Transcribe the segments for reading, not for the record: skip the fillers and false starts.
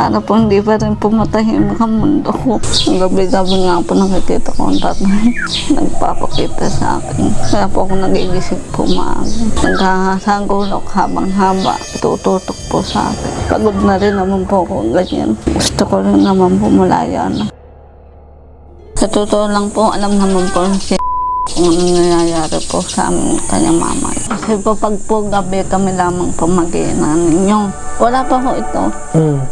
Para po hindi pa rin pumatahimik ang mundo ko. Ang gabi-gabi nga po nakikita ko ang tatay. Nagpapakita sa akin. Kaya po ako nagigisip po maaga. Nagkakasagulok habang haba. Tututok po sa akin. Pagod na rin naman po ako ganyan. Gusto ko rin naman po malaya na. Sa totoo lang po, alam naman po siya kung ano nangyayari po sa amin kanyang mama. Kasi po pag po gabi kami lamang po mag-iinan ninyo. Wala pa po ito.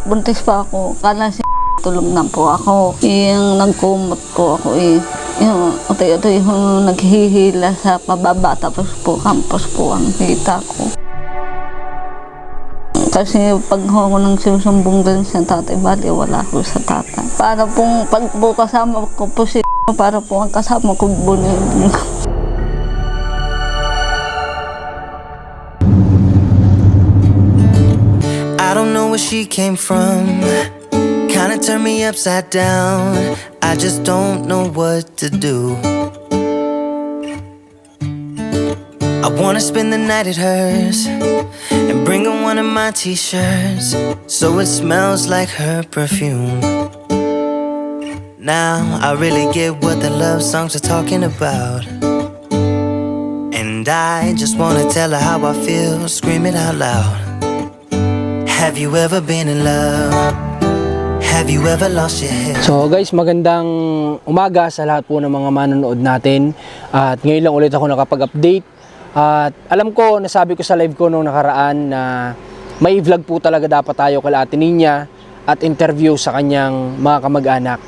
Buntis pa ako. Kala si tulog na po ako. Yung nagkumot po ako yung ito yung naghihila sa pababa. Tapos po campus po ang kita ko. Kasi pag ako nang sinusumbong din sa tatay, bali wala ko sa tatay. Para pong pag po kasama ko po si para po ang kasama ko bunin. I don't know where she came from. Kinda turned me upside down. I just don't know what to do. I wanna spend the night at hers and bring her one of my t-shirts so it smells like her perfume. Now I really get what the love songs are talking about, and I just wanna tell her how I feel, scream it out loud. Have you ever been in love? Have you ever lost your head? So guys, magandang umaga sa lahat po ng mga manonood natin. At ngayon lang ulit ako nakapag-update. At alam ko, nasabi ko sa live ko nung nakaraan na may vlog po talaga dapat tayo kay Ate Ninya at interview sa kanyang mga kamag-anak.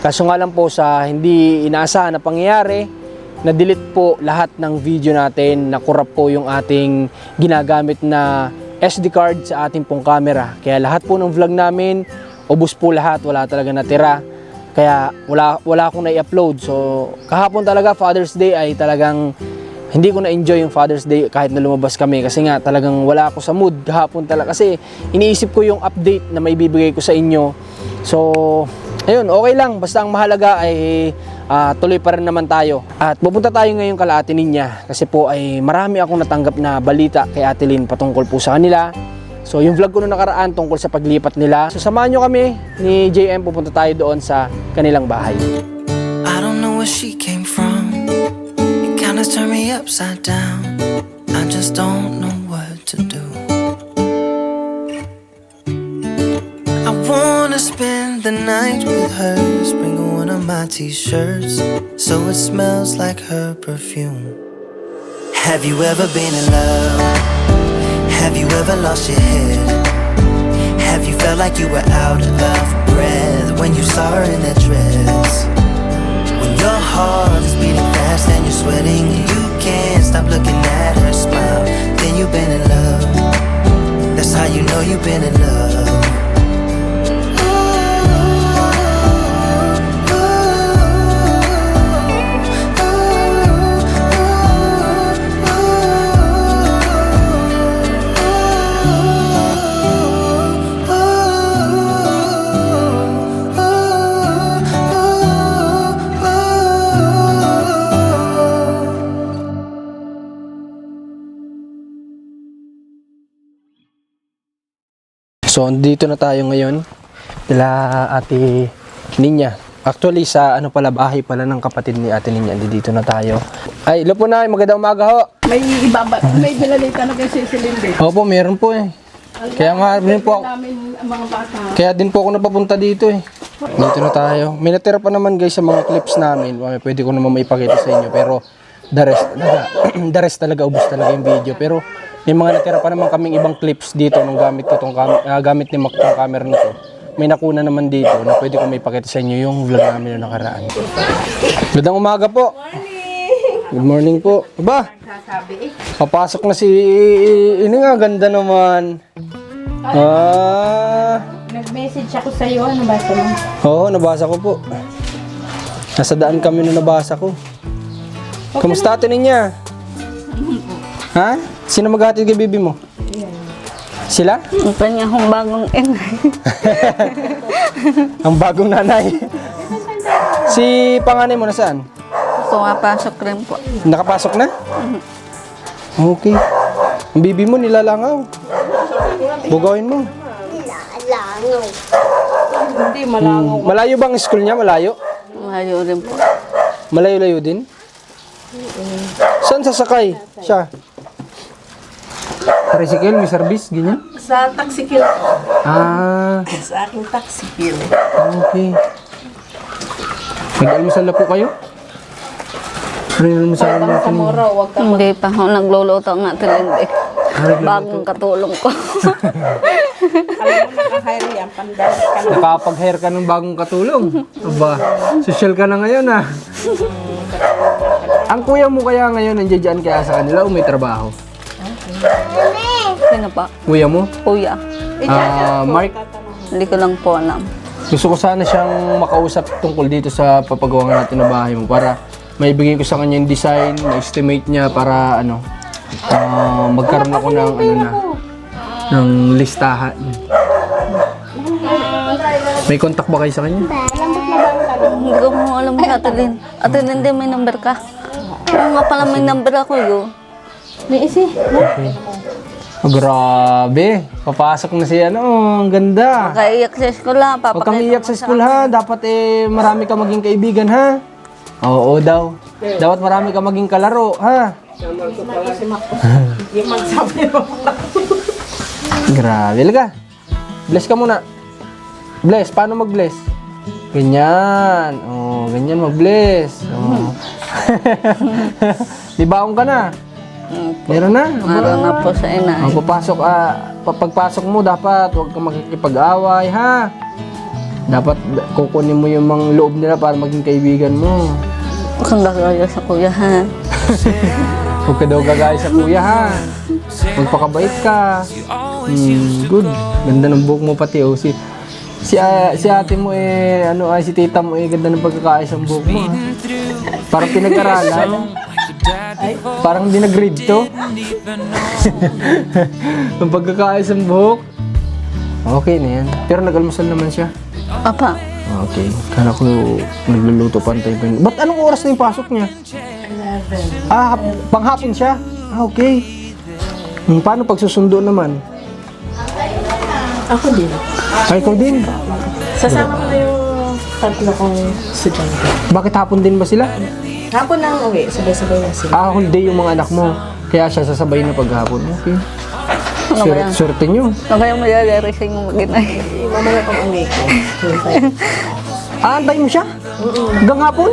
Kaso nga lang po sa hindi inaasahan na pangyayari, na-delete po lahat ng video natin, na-corrupt po yung ating ginagamit na SD card sa ating pong camera. Kaya lahat po ng vlog namin, ubos po lahat, wala talaga natira. Kaya wala akong na-upload. So kahapon talaga, Father's Day, ay talagang hindi ko na-enjoy yung Father's Day kahit na lumabas kami. Kasi nga talagang wala ako sa mood kahapon talaga. Kasi iniisip ko yung update na may bibigay ko sa inyo. So ayun, okay lang. Basta ang mahalaga ay tuloy pa rin naman tayo. At pupunta tayo ngayon kay Ate Ninya. Kasi po ay marami akong natanggap na balita kay Ate Lynn patungkol po sa kanila. So yung vlog ko nung nakaraan tungkol sa paglipat nila. So samahan nyo kami ni JM, pupunta tayo doon sa kanilang bahay. I don't know where she came from. It kinda turned me upside down. I just don't know what to do. I wanna spend the night with her, bring her one of my t-shirts so it smells like her perfume. Have you ever been in love? Have you ever lost your head? Have you felt like you were out of breath when you saw her in that dress? When your heart is beating fast and you're sweating, you can't stop looking at her smile. Then you've been in love. That's how you know you've been in love. So dito na tayo ngayon nila Ate Ninya. Actually sa bahay pala ng kapatid ni Ate Ninya. Dito na tayo. Ay, hello po na, magandang umaga ho. May binalita na kay Cecilyn din. Opo, meron po eh. Kaya nga din po ako, Namin ang mga bata. kaya din po ako napapunta dito eh. Dito na tayo. May natira pa naman guys sa mga clips namin. Pwede ko naman maipakita sa inyo pero the rest talaga ubos talaga yung video. Pero may mga natira pa naman kaming ibang clips dito nung gamit ko gamit ni Mac tong camera nito. May nakuna naman dito na pwede ko maipakita sa inyo yung vlog namin nung nakaraan. Magandang umaga po. Good morning po. Ba? Papasok na si ini nga, ganda naman. Nag-message ako sa iyo, nabasa mo? Oo, nabasa ko po. Nasa daan kami nung nabasa ko. Kumusta Ate Ninya? Ha? Sino maghahatid kay bibi mo? Sila? Ang kanya kong bagong inay. Ang bagong nanay. Si panganay mo nasaan? Pumapasok rin po. Nakapasok na? Okay. Ang bibi mo nilalangaw. Bugawin mo. Hindi, malangaw. Malayo bang school niya? Malayo? Malayo rin po. Malayo-layo din? Saan sasakay siya? Tricycle, may service, ganyan? Sa taxicil po. Ah, Sa aking taxicil. okay. Nag-almusal na po kayo? Ano yung almusal Sa natin? moro, huwag ka. Hindi pa ako nagluluto ng atilindi. Nagluluto. Bagong katulong ko. Alam mo, nakahire yan. Pandal ka na. Nakapag-hire ka ng bagong katulong. Aba, social ka na ngayon ah. Ang kuya mo kaya ngayon nandiyan dyan kaya sa kanila o may trabaho? Sino pa? Kuya mo? Kuya. Mark? Hindi ko lang po alam. Gusto ko sana siyang makausap tungkol dito sa papagawa natin na bahay mo para maibigay ko sa kanya yung design, na-estimate niya para ano, magkaroon ako ng ano na, ng listahan. May contact ba kayo sa kanya? Hindi ko mo alam sa atilin. Atilindi, may number ka. Oo nga pala, may number ako yun. May isi. Oh, grabe. Papasok na siya. Ang ganda. Kaiyak sa school ha. Huwag kang iyak sa school ha. Dapat marami ka maging kaibigan ha. Oo daw. Dapat marami ka maging kalaro ha. Yung magsabi mo. Grabe. Laga. Bless ka muna. Bless. Paano mag-bless? Ganyan. Oh, ganyan mag-bless. Oh. Di baong ka na? Meron na. Meron na po sa ina. Pagpasok mo, dapat huwag kang makikipag-away, ha? Dapat kukunin mo yung mga loob nila para maging kaibigan mo. Huwag kang gagaya sa kuya ha. Huwag ka daw gagaya sa kuya, ha? Magpakabait ka. Good. Ganda ng buhok mo pati, oh. Si ate mo si tita mo ganda ng pagkakaayos ng buhok mo, ha? Parang pinag-aralan. Parang di nag-grade to. Ang pagkakaayos ng buhok. Okay na yan. Pero nag-almusal naman siya. Papa, Okay. Kala ko nagluluto pa tayo. Ba't anong oras na yung pasok niya? 11. Panghapon siya? Okay. Paano pagsusundo naman? Ako din. Ay, ikaw din. Sasama ko na yung tatlo kong estudyante. Bakit hapon din ba sila? Hapon na ang uwi, sabay-sabay na sila. Whole day yung mga anak mo. Kaya siya sasabay na paghapon. Okay. ano kaya? Swerte nyo. Ano kaya mayayari sa inyong mag-inay? Mamaya pang uwi ko. Antay mo siya? Hanggang hapon?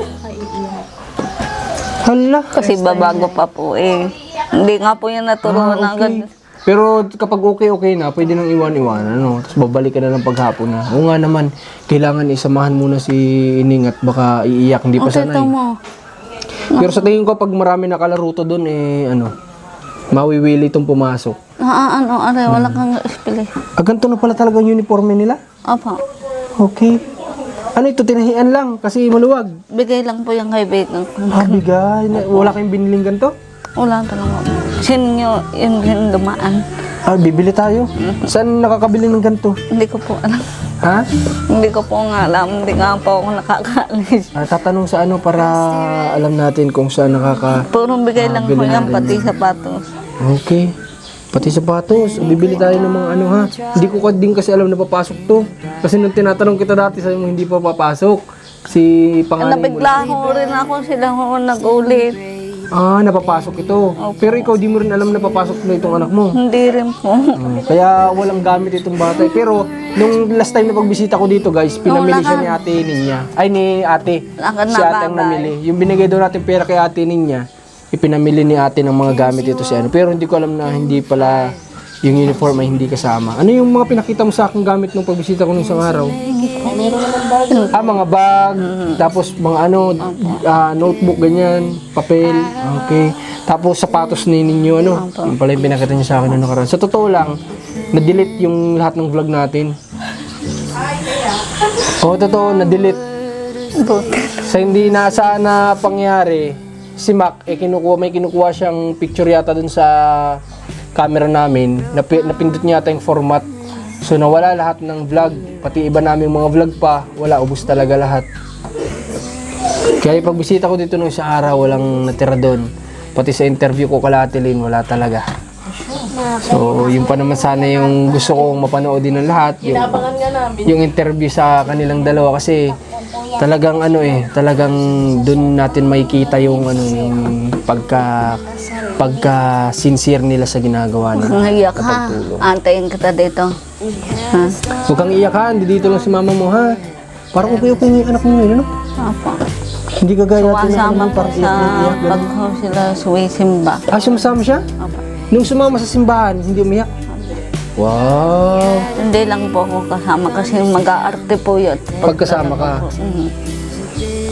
Hala. Kasi babago pa po eh. Hindi nga po yan naturuan na agad. Pero kapag okay na, pwede nang iwan-iwanan, no? Tapos babalik ka na ng paghapon na. Oo nga naman, kailangan isamahan muna si Ining at baka iiyak, hindi pa Ito sanay. mo. Pero sa tingin ko, pag marami nakalaruto doon, mawiwili itong pumasok. Wala kang ispili. Ganito na pala talaga yung uniforme nila? Opo. Okay. Ano ito, tinahian lang kasi maluwag. Bigay lang po yung kaibigan ko. Bigay. Wala kayong biniling ganito? Wala talaga. Sinyo yung dumaan. Bibili tayo. Saan nakakabili ng ganito? Hindi ko po alam. Ha? Hindi ko po nga alam. Hindi nga po ako nakakaalis. Tatanong sa ano para alam natin kung saan Puro bigay lang po bili yan, natin pati sapatos. Okay. Pati sapatos. Bibili tayo ng mga ano ha. Hindi ko din kasi alam na papasok to. Kasi nung tinatanong kita dati, sabi mo hindi pa papasok. Si panganay mo. Nabigla ko rin ako sila ko nag-ulit. Napapasok ito. Pero ikaw di mo rin alam na papasok na itong anak mo. Hindi rin po. Kaya walang gamit itong bata. Pero nung last time na pagbisita ko dito guys, pinamili siya ni ate Ninya. Ay ni ate. Si ate ang namili. Yung binigay daw natin pera kay ate Ninya, ipinamili ni ate ng mga gamit ito si ano. Pero hindi ko alam na hindi pala yung uniform ay hindi kasama. Ano yung mga pinakita mo sa akin gamit nung pagbisita ko nung isang araw? Mga bag, tapos mga notebook, ganyan, papel, okay. Tapos sapatos ni ninyo, yung pala yung pinakita niya sa akin nung nakaraan. Sa totoo lang, na-delete yung lahat ng vlog natin. Totoo, na-delete. Sa hindi nasaan na pangyari, si Mac, may kinukuha siyang picture yata dun sa camera namin, napindot niya yata yung format. So nawala lahat ng vlog, pati iba namin mga vlog pa, wala, ubos talaga lahat. Kaya pagbisita ko dito nung isang araw, walang natira doon. Pati sa interview ko kala Ate Lynn, wala talaga. So, yun pa naman sana yung gusto kong mapanood din ng lahat. Inabangan nga namin. Yung interview sa kanilang dalawa kasi talagang talagang doon natin makikita yung yung pagka sincere nila sa ginagawa nila. Naiyak ha. Antayin kita dito. Ha? Huwag kang iyak ha, hindi dito lang si mama mo ha. Parang okay yung anak mo yun, ano? Apa. Hindi kagaya natin na Sumasama po parang sa iyak ganun. pagkaw sila suwisimba. Ah, sumasama siya? Apa. Nung sumama sa simbahan, hindi umiyak? Wow! Hindi lang po ako kasama kasi mag-aarte po yun. Pagkasama ka?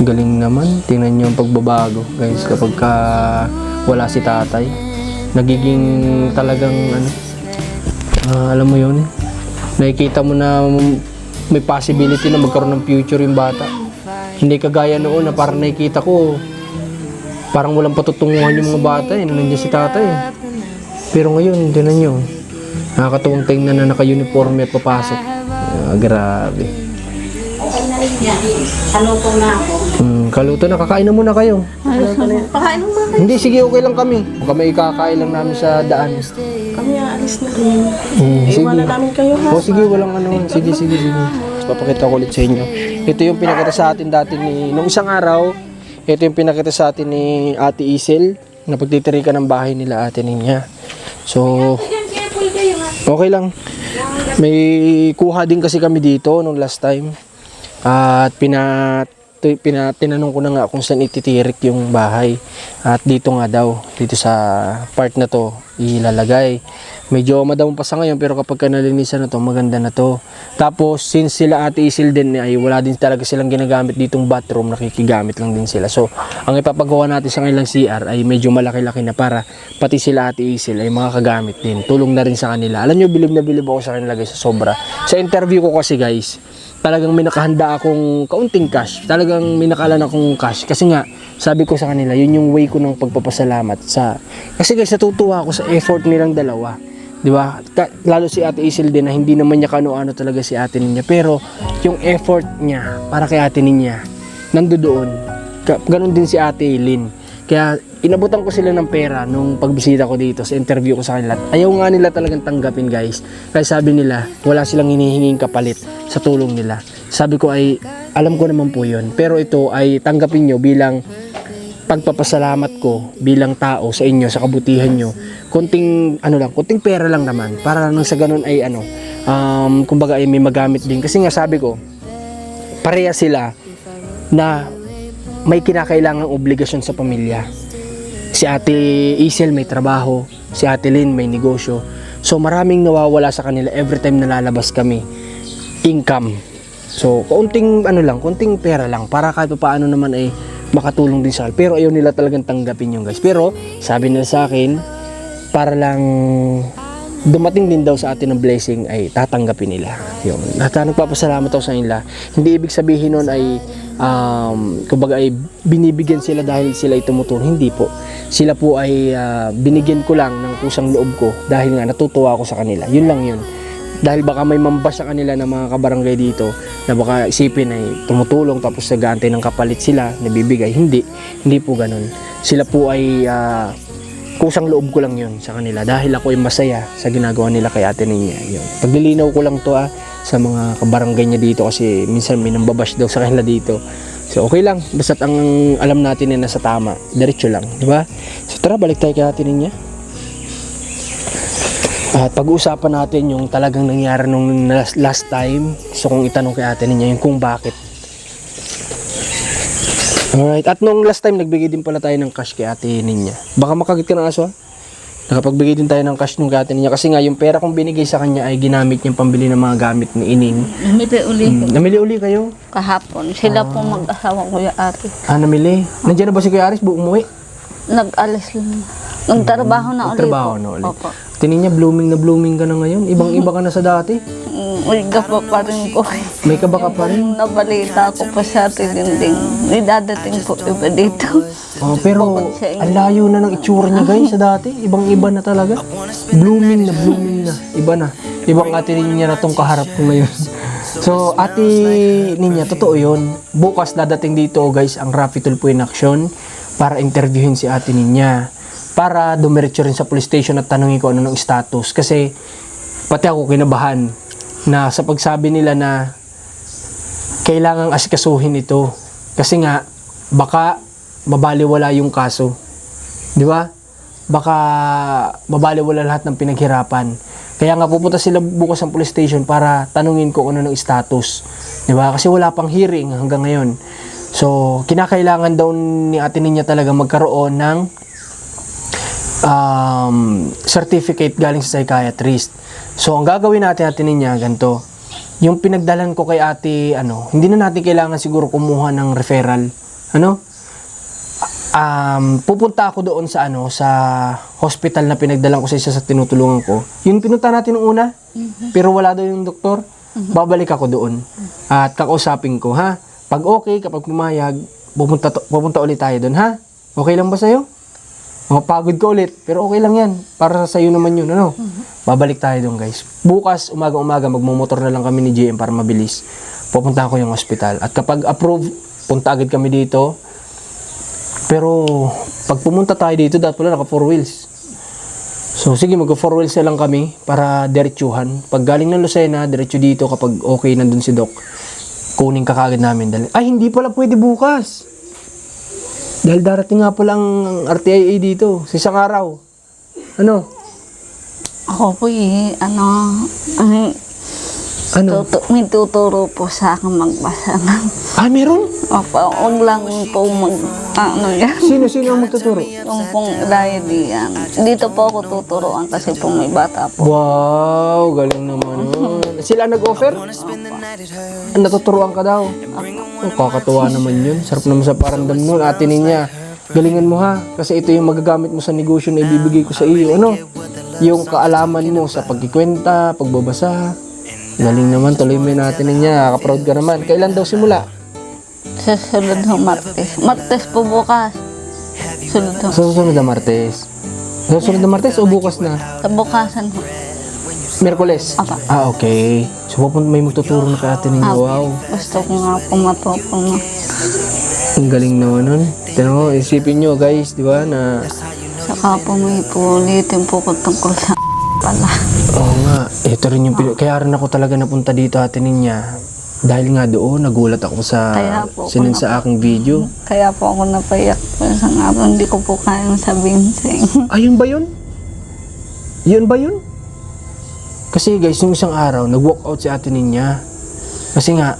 Galing naman. Tingnan niyo ang pagbabago, guys, kapag wala si tatay. Nagiging talagang alam mo yun, nakikita mo na may possibility na magkaroon ng future yung bata. Hindi kagaya noon na parang nakikita ko, parang walang patutunguhan yung mga bata na nandiyan si tatay. Pero ngayon, tingnan nyo, nakakatuwang tingnan na naka-uniforme at papasok. Grabe. Kaluto na ako. Kaluto na, kakain na muna kayo. Pakain mo ba? Hindi, sige, okay lang kami. Kami ikakain lang namin sa daan. Kami aalis na rin. Sige. Iwanan namin kayo ha. O sige, walang Sige. Papakita ko ulit sa inyo. Ito yung pinakita sa atin dati nung isang araw, ito yung pinakita sa atin ni Ate Isel na pagtitirikan ng bahay nila Ate Ninya. So, okay lang. May kuha din kasi kami dito nung last time. At tinanong ko na nga kung saan ititirik yung bahay. At dito nga daw, dito sa part na to, ilalagay. Medyo madamo pa sa ngayon pero kapag nalinisan na to, maganda na to. Tapos since sila Ate Isil din ay wala din talaga silang ginagamit ditong bathroom, nakikigamit lang din sila. So ang ipapagawa natin sa kanilang CR ay medyo malaki-laki na para pati sila Ate Isil ay makakagamit din. Tulong na rin sa kanila. Alam nyo, bilib na bilib ako sa kanila guys, sa sobra. Sa interview ko kasi guys, talagang may nakahanda akong kaunting cash. Talagang may nakalan akong cash. Kasi nga, sabi ko sa kanila, yun yung way ko ng pagpapasalamat sa... Kasi guys, natutuwa ako sa effort nilang dalawa. Di ba? Lalo si Ate Isil din na hindi naman niya kano-ano talaga si Ate Ninya. Pero yung effort niya para kay Ate Ninya, nandoon. Ganon din si Ate Lynn. Kaya inabutan ko sila ng pera nung pagbisita ko dito sa interview ko sa kanila. Ayaw nga nila talagang tanggapin guys. Kaya sabi nila, wala silang hinihinging kapalit sa tulong nila. Sabi ko ay, alam ko naman po yun. Pero ito ay tanggapin nyo bilang pagpapasalamat ko bilang tao sa inyo, sa kabutihan nyo. Konting pera lang naman. Para nang sa ganun ay kumbaga ay may magamit din. Kasi nga sabi ko, pareha sila na may kinakailangang obligasyon sa pamilya. Si Ate Isel may trabaho, si Ate Lynn may negosyo. So maraming nawawala sa kanila every time na lalabas kami. Income. So konting pera lang para kahit paano naman ay makatulong din sa kanila. Pero ayaw nila talagang tanggapin yung guys. Pero sabi nila sa akin, para lang dumating din daw sa atin ng blessing ay tatanggapin nila. Yun. At nagpapasalamat ako sa nila. Hindi ibig sabihin nun ay kumbaga ay binibigyan sila dahil sila ay tumutulong. Hindi po. Sila po ay binigyan ko lang ng pusang loob ko dahil nga natutuwa ako sa kanila. Yun lang yun. Dahil baka may mambas sa kanila ng mga kabarangay dito na baka isipin ay tumutulong tapos nag-aantay ng kapalit sila, nabibigay. Hindi po ganun. Sila po ay kusang loob ko lang yun sa kanila dahil ako ay masaya sa ginagawa nila kay Ate Ninya. Yun. Paglilinaw ko lang to sa mga kabarangay niya dito kasi minsan may nambabash daw sa kanila dito. So okay lang, basta't ang alam natin na nasa tama, diretso lang, di ba? So tara, balik tayo kay Ate Ninya. At pag-uusapan natin yung talagang nangyari nung last time. So kung itanong kay Ate Ninya yung kung bakit. Alright, at nung last time nagbigay din pala tayo ng cash kay Ate Ninya. Baka makagit ka ng aso ha? Nakapagbigay din tayo ng cash nung kay Ate Ninya kasi nga yung pera kong binigay sa kanya ay ginamit niyang pambili ng mga gamit ni Ining. Namili uli po. Namili uli kayo? Kahapon. Sila po mag-asawa Kuya Ate. Namili. Nandiyan na ba si Kuya Aris? Umuwi? Nag-alis lang. Nagtrabaho na ulit Nagtrabaho po. na ulit. Opo. Tininya, blooming na blooming ka na ngayon. Ibang-iba ka na sa dati. Uliga pa rin po. May kaba ka pa rin. Nabalita ko pa sa ating dinding. May dadating po iba dito. Oh, pero Bukod sa inyo. ang layo na ng itsura niya guys sa dati. Ibang-iba na talaga. Blooming na. Iba na. Ibang Ate Ninya na tong kaharap ko ngayon. So, Ate Ninya, totoo yun. Bukas dadating dito guys ang Rafi Tulfo in action para interviewin si Ate Ninya. para dumiretso rin sa police station at tanungin ko ano ng status. Kasi pati ako kinabahan na sa pagsabi nila na kailangang asikasuhin ito. Kasi nga, baka mabaliwala yung kaso. Di ba? Baka mabaliwala lahat ng pinaghirapan. Kaya nga pupunta sila bukas ng police station para tanungin ko ano ng status. Di ba? Kasi wala pang hearing hanggang ngayon. So, kinakailangan daw ni Ate Ninya talaga magkaroon ng certificate galing sa psychiatrist. So, ang gagawin natin Ate Ninya, ganito. Yung pinagdalan ko kay ate, hindi na natin kailangan siguro kumuha ng referral. Pupunta ako doon sa sa hospital na pinagdalan ko sa isa sa tinutulungan ko. Yung pinunta natin nung una, pero wala daw yung doktor, babalik ako doon. At kakausapin ko, ha? Pag okay, kapag pumayag, pupunta ulit tayo doon, ha? Okay lang ba sa'yo? Mapagod ka ulit, pero okay lang yan. Para sa'yo naman yun, Babalik tayo doon, guys. Bukas, umaga-umaga, magmumotor na lang kami ni JM para mabilis. Pupunta ako yung hospital. At kapag approve, punta agad kami dito. Pero, pag pumunta tayo dito, dapat pala naka 4 wheels. So, sige, mag 4 wheels na lang kami para diretsuhan. Pag galing ng Lucena, diretso dito kapag okay nandun si Doc. Kunin ka kagad namin. Ay, hindi pala pwede bukas. Dahil darating nga pala ang RTIA dito sa isang araw. Ako po may tuturo po sa akin magbasa ng Meron? opo, huwag lang po yan. Sino ang magtuturo? Yung pong diary yan. Dito po ako tuturuan kasi po may bata po. Wow, galing naman nun. Sila nag-offer? Natuturuan ka daw. Kakatuwa naman yun. Sarap naman sa paramdam nun. Ate Ninya, galingan mo ha. Kasi ito yung magagamit mo sa negosyo na ibibigay ko sa iyo. Yung kaalaman mo sa pagkikwenta, pagbabasa. Galing naman, tuloy mo natin niya. Kaproud ka naman. Kailan daw simula? Sa sunod ng Martes. Martes po bukas. Sunod Sa susunod na Martes. Sa susunod na Martes o bukas na? Sa bukasan po. Miyerkules? Apa. Okay. So, may magtuturo na kay ate ninyo. Wow. Gusto ko nga po matuto na. Ang galing naman nun. Pero isipin nyo guys, di ba, na... Saka po may pulitin po ko tungkol sa pala. Oo nga. Ito rin yung... Kaya rin ako talaga napunta dito ate ninya. Dahil nga doon, nagulat ako sa sinin sa aking video. Kaya po ako napayak po sa araw. Hindi ko po kayang sabihin sa inyo. Ayun ba yun? Yun ba yun? Kasi guys, yung isang araw, nag-walk out si ate ninya. Kasi nga,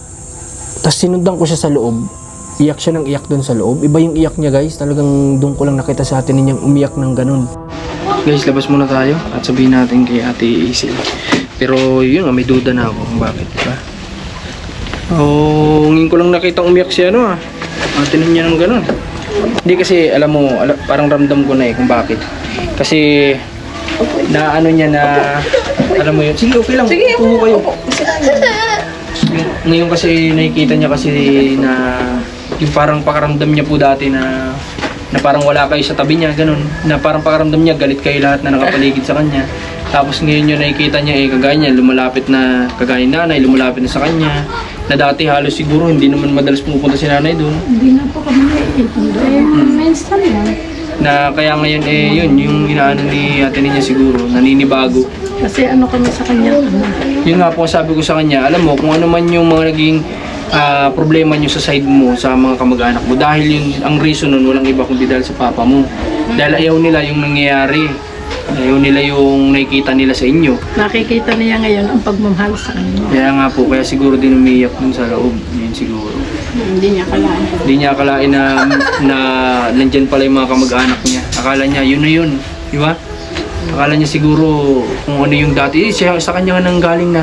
tas sinundan ko siya sa loob. Iyak siya ng iyak doon sa loob. Iba yung iyak niya guys. Talagang doon ko lang nakita sa ate ninyang umiyak ng ganun. Guys, labas muna tayo at sabihin natin kay ate Isil. Pero yun nga, may duda na ako kung bakit, diba? Ngayon ko lang nakita umiyak siya, ate ninya ng ganun. Hindi kasi, alam mo, parang ramdam ko na kung bakit. Kasi, na ano niya na, alam mo yun, sige okay lang, tuho kayo. Ngayon kasi nakikita niya kasi na yung parang pakaramdam niya po dati na parang wala kayo sa tabi niya, ganun. Na parang pakaramdam niya, galit kayo lahat na nakapaligid sa kanya. Tapos ngayon yun nakikita niya kagaya niya, lumalapit na, kagaya ni nanay, lumalapit na sa kanya. Na dati halos siguro hindi naman madalas pumupunta si nanay doon. Hindi na po kami naiintindihan. Minsan lang. Na kaya ngayon yun, yung inaano ni ate niya siguro, naninibago. Kasi ano kami sa kanya. Yun nga po sabi ko sa kanya, alam mo kung ano man yung mga naging problema nyo sa side mo, sa mga kamag-anak mo, dahil yun, ang reason nun, walang iba kundi dahil sa papa mo. Dahil ayaw nila yung nangyayari. Ayaw nila yung nakikita nila sa inyo. Nakikita niya ngayon ang pagmamahal sa kanya. Kaya nga po, kaya siguro din umiiyak dun sa loob. Yun siguro. Hindi niya akalain. Hindi niya akalain na nandyan pala yung mga kamag-anak niya. Akala niya, yun na yun. Di ba? Akala niya siguro kung ano yung dati. Sa kanya nga nang galing na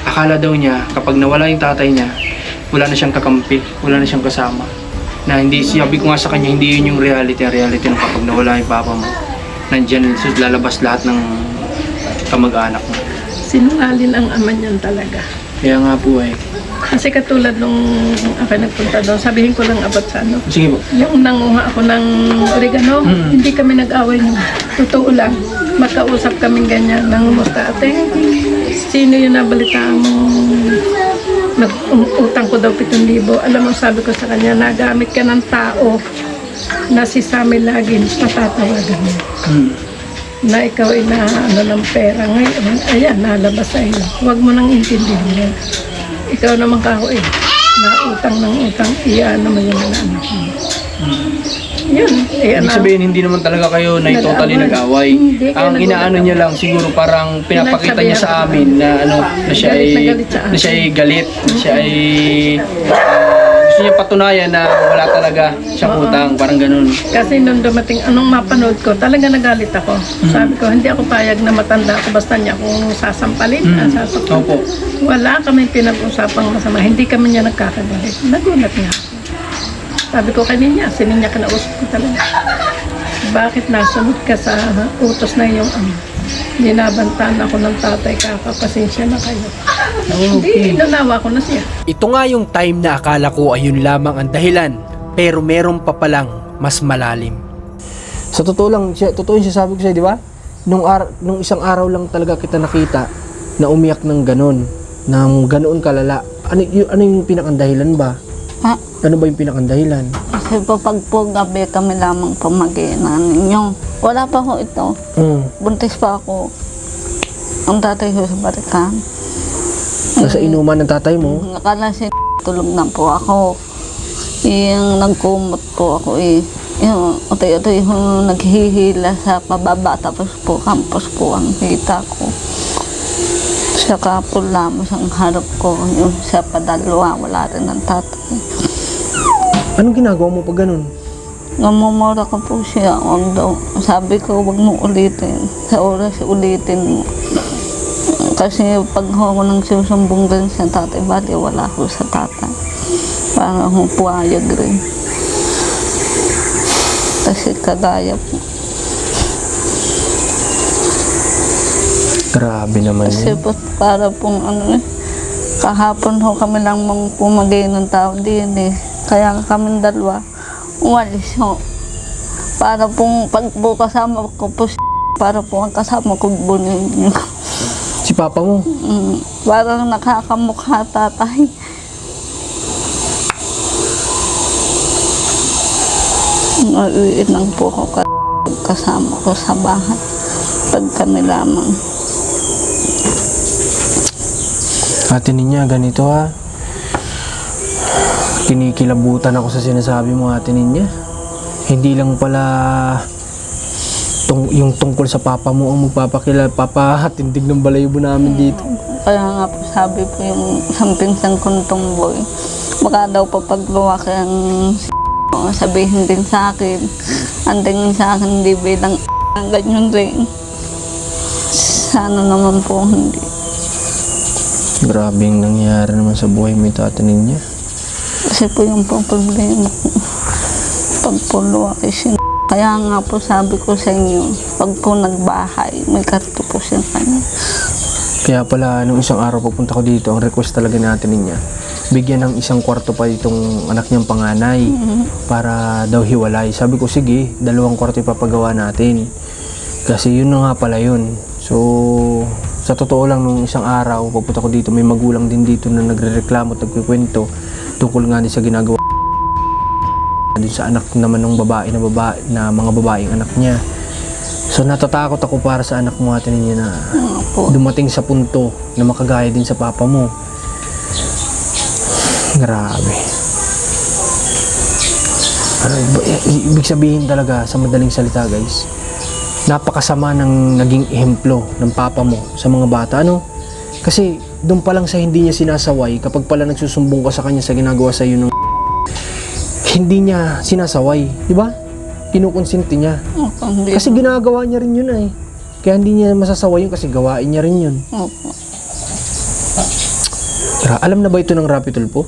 akala daw niya kapag nawala yung tatay niya, wala na siyang kakampi, wala na siyang kasama. Na hindi, sabi ko nga sa kanya, hindi yun yung reality. Ang reality ng kapag nawala yung papa mo, nandyan, lalabas lahat ng kamag-anak mo. Sinungaling ang ama niyan talaga. Kaya nga po Kasi katulad nung ako nagpunta doon, sabihin ko lang about sa ano. Sige po. Yung nanguha ako ng oregano, hindi kami nag-away niyo. Totoo lang. Magkausap kaming ganyan. Nangumusta, ate, sino yung nabalitaan mo? Nag-utang ko daw 7,000. Alam mo, sabi ko sa kanya, nagamit ka ng tao na si Sammy lagi patatawagan mo. Na ikaw ay na ano ng pera ngayon, ayan, nalabas sa iyo. Huwag mo nang intindihin yan. Ikaw naman kako na utang ng utang, iyan naman yung mga anak mo. Yun, Ibig sabihin, hindi naman talaga kayo na totally nag-away. Hindi kayo Ang inaano niya lang, siguro parang pinapakita niya sa amin na ano, na siya ay galit, na siya ay gusto niya patunayan na wala talaga siyang utang, parang ganun. Kasi nung dumating, anong mapanood ko, talaga nagalit ako. Sabi ko, hindi ako payag na matanda ako, basta niya akong sasampalin. Sasampalin. Opo. Wala kami pinag-usapang masama, hindi kami niya nagkakagalit. Nagulat nga ako. Sabi ko kanina, sininya kinausap ko talaga. Bakit nasunod ka sa utos na iyong ama? Binabantaan ako ng tatay, kakapasensya na kayo. Hindi, nanawa ko na siya. Ito nga yung time na akala ko ayun lamang ang dahilan, pero meron pa palang mas malalim. Sa totoo lang, totoo yung sasabi ko sa'yo, di ba? Nung isang araw lang talaga kita nakita na umiyak ng ganoon kalala. Ano yung pinakang ba? Ha? Ano ba yung pinakang dahilan? Kasi po pag po gabi kami lamang po mag-iinan ninyo. Wala pa ho ito. Buntis pa ako. Ang tatay ko sa barikan. Nasa inuman ng tatay mo? Akala si tulog na po ako. Yung nagkumot po ako Yung utay-utay ho naghihila sa pababa. Tapos po campus po ang kita ko. Sa kapulamos ang harap ko. Yung sa padalwa, wala rin ang tatay. Anong ginagawa mo pag ganun? Namumura ko po siya. Wag daw. Sabi ko, wag mo ulitin. Sa oras, ulitin mo. Kasi pag ako nang susumbong din sa tatay, bali wala ko sa tatay. Parang ako puayag rin. Kasi kagaya po. Grabe naman Kasi yun. po, para pong kahapon ho kami lang mong pumagay ng tao din Kaya kami dalawa, umalis ho. Para pong pag po kasama ko po, para po ang kasama ko bunin niyo. Si papa mo? Parang nakakamukha tatay. Uuwiin lang po ako kasama ko sa bahay. Pag kami lamang. Ate Ninya, ganito ha. Kinikilabutan ako sa sinasabi mo, Ate Ninya. Hindi lang pala yung tungkol sa papa mo ang papahatindig ng balayibo namin dito. Kaya nga po sabi po yung isang pinsang kong tomboy, baka daw pa pag lumaki ang sabihin din sa akin, anding sa akin hindi bilang ganyan rin. Sana naman po hindi. Grabe yung nangyari naman sa buhay mo ito, Ate Ninya. Kasi po yung pong problema ko, pag po lumaki siya. Kaya nga po sabi ko sa inyo, pag po nagbahay, may karto po siya kanya. Kaya pala, nung isang araw pupunta ko dito, ang request talaga natin niya, bigyan ng isang kwarto pa itong anak niyang panganay para daw hiwalay. Sabi ko, sige, 2 kwarto ipapagawa natin. Kasi yun na nga pala yun. So, sa totoo lang, nung isang araw, pupunta ko dito, may magulang din dito na nagre-reklamo at nagkikwento tungkol nga din sa ginagawa dun sa anak naman ng babae na mga babaeng anak niya. So natatakot ako para sa anak mo, Ate Ninya, na dumating sa punto na makagaya din sa papa mo. Grabe. Ibig sabihin talaga, sa madaling salita guys, napakasama ng naging ehemplo ng papa mo sa mga bata, ano? Kasi doon pa lang sa hindi niya sinasaway, kapag pala nagsusumbong ka sa kanya sa ginagawa sa iyo ng hindi niya sinasaway, di ba? Kinukonsinti niya. Kasi ginagawa niya rin yun Kaya hindi niya masasaway yun kasi gawain niya rin yun. Opo. Alam na ba ito ng Rapi Tulfo?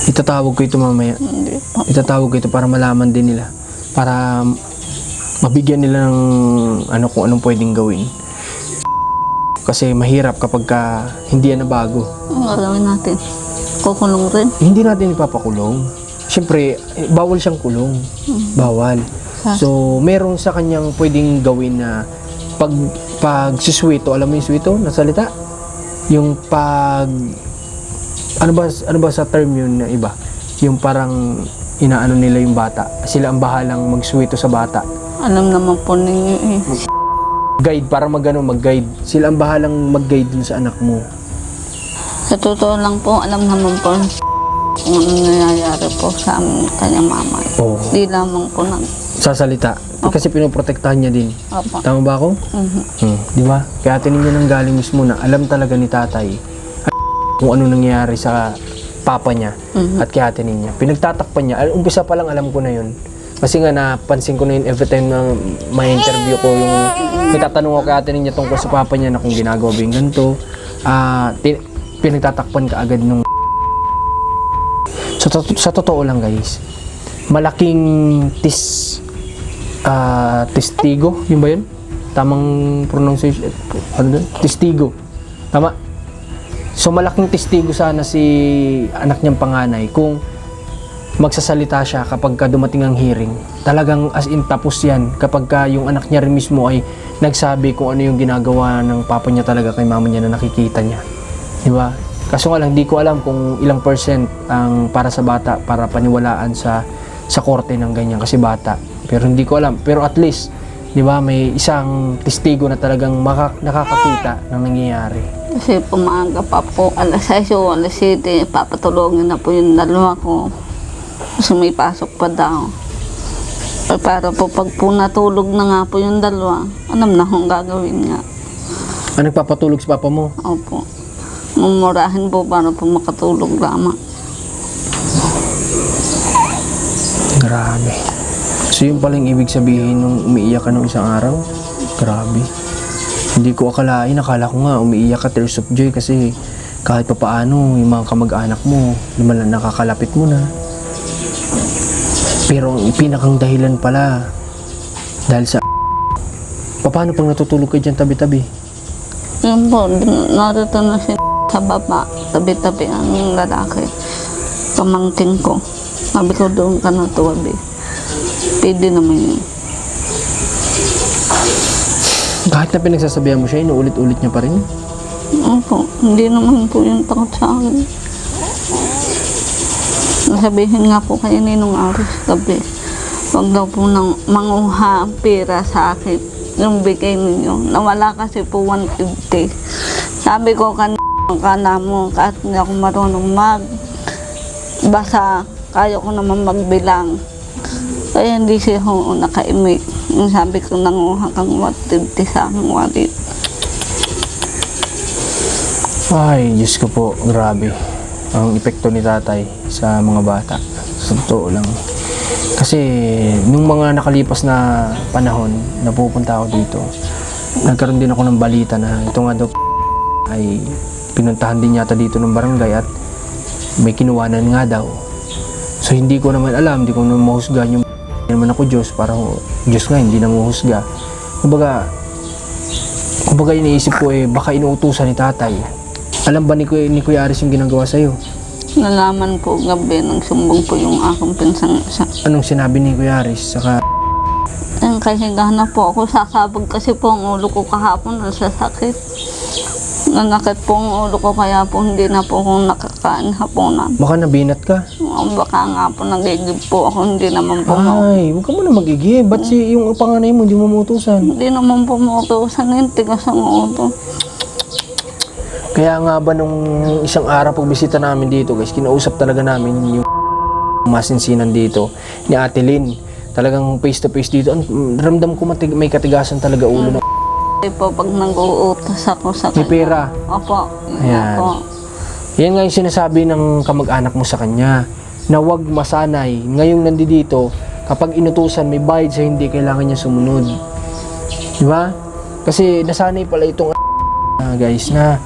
Itatawag ko ito mamaya. Hindi po. Itatawag ko ito para malaman din nila. Para mabigyan nila ng kung anong pwedeng gawin. Kasi mahirap kapag hindi yan na bago. Ang gagawin natin? Kukulong rin? Hindi natin ipapakulong. Siyempre, bawal siyang kulong. Bawal. So, meron sa kanyang pwedeng gawin na pag siswito, alam mo yung swito na salita? Yung ano ba sa term yun na iba? Yung parang inaano nila yung bata. Sila ang bahalang magsuwito sa bata. Alam naman po ninyo eh. Guide, para mag-guide. Sila ang bahalang mag-guide dun sa anak mo. Sa totoo lang po, alam naman po kung ano nangyayari po sa amin kanya mama. Oo. Di lamang po nang... Sasalita. Kasi pinoprotektahan niya din. Opo. Tama ba ako? Di ba? Kaya atin ninyo nang galing mismo na alam talaga ni tatay kung ano nangyayari sa papa niya at kaya atin ninyo. Pinagtatakpan niya. Umpisa pa lang alam ko na yun. Kasi nga napansin ko na yun every time na may interview ko yung may tatanong ako kay atin ninyo tungkol sa papa niya na kung ginagawa ba yung ganito. Pinagtatakpan ka agad nung sa totoo lang guys, malaking testigo, yun ba yun? Tamang pronunciation, ano doon? Testigo. Tama? So malaking testigo sana si anak niyang panganay kung magsasalita siya kapag ka dumating ang hearing. Talagang as in tapos yan kapag ka yung anak niya rin mismo ay nagsabi kung ano yung ginagawa ng papa niya talaga kay mama niya na nakikita niya. Di ba? Kaso nga lang, di ko alam kung ilang percent ang para sa bata para paniwalaan sa korte ng ganyan kasi bata. Pero hindi ko alam. Pero at least, di ba, may isang testigo na talagang nakakakita ng nangyayari. Kasi pumaga pa po, alas 6 o alas 7, papatulogin na po yung dalawa ko. Kasi may pasok pa daw. Para po pag po natulog na nga po yung dalawa, alam na kung gagawin nga. Nagpapatulog si papa mo? Opo. Mumurahin po para po makatulog lamang. Grabe. So yun palang ibig sabihin nung umiiyak ka nung isang araw? Grabe. Hindi ko akalain, akala ko nga umiiyak ka tears of joy kasi kahit pa paano yung mga kamag-anak mo, nakakalapit mo na. Pero ang pinakang dahilan pala dahil sa paano pag natutulog ka dyan tabi-tabi? Yun po, narito na siya sa baba, tabi-tabi ang lalaki. Pamangkin ko. Sabi ko doon ka na tuwabi. Pwede naman yun. Kahit na pinagsasabihan mo siya, inuulit-ulit niya pa rin? Opo, hindi naman po yung takot sa akin. Nasabihin nga po kayo Ninong Aris gabi. Huwag daw po nang manguha ang pera sa akin. Yung bigay ninyo. Nawala kasi po 150. Sabi ko kana mo, kahit hindi ako marunong magbasa, kaya ko naman magbilang. Kaya hindi siya nakaimik. Yung sabi ko, nanguha kang 150 sa aking wallet. Ay, Diyos ko po, grabe. Ang epekto ni tatay sa mga bata. Sa totoo lang. Kasi, nung mga nakalipas na panahon na pupunta ako dito, nagkaroon din ako ng balita na ito nga daw ay pinuntahan din yata dito ng barangay at may kinuwanan nga daw. So, hindi ko naman alam, hindi ko naman mahusga yung naman ako Diyos, parang Diyos nga, hindi na mahusga. Kumbaga iniisip ko baka inuutusan ni tatay. Alam ba ni Kuya Aris yung ginagawa sa'yo? Nalaman po gabi nang sumbong po yung akong pinsang isa. Anong sinabi ni Kuya Aris? Saka, Kahigahan na po ako, sasabog kasi po ang ulo ko kahapon, nasasakit. Nanakit po ang ulo ko kaya po hindi na po ako nakakain hapunan. baka nabinat ka. Baka nga po nagigib po ako, hindi naman po Ay, huwag ka muna magigib. Ba't yung panganay mo hindi mo mautusan? Hindi naman po mautusan yung tigas ang ulo. Kaya nga ba nung isang araw pagbisita namin dito guys, kinausap talaga namin yung masinsinan dito ni Ate Lynn. Talagang face to face dito. Ramdam ko may katigasan talaga ulo ng Po, pag nag-uutos ako sa may pera. Opo. Ayan. Opo. Yan nga yung sinasabi ng kamag-anak mo sa kanya na huwag masanay. Ngayong nandito, kapag inutusan may bayad sa hindi, kailangan niya sumunod. Di ba? Kasi nasanay pala itong guys na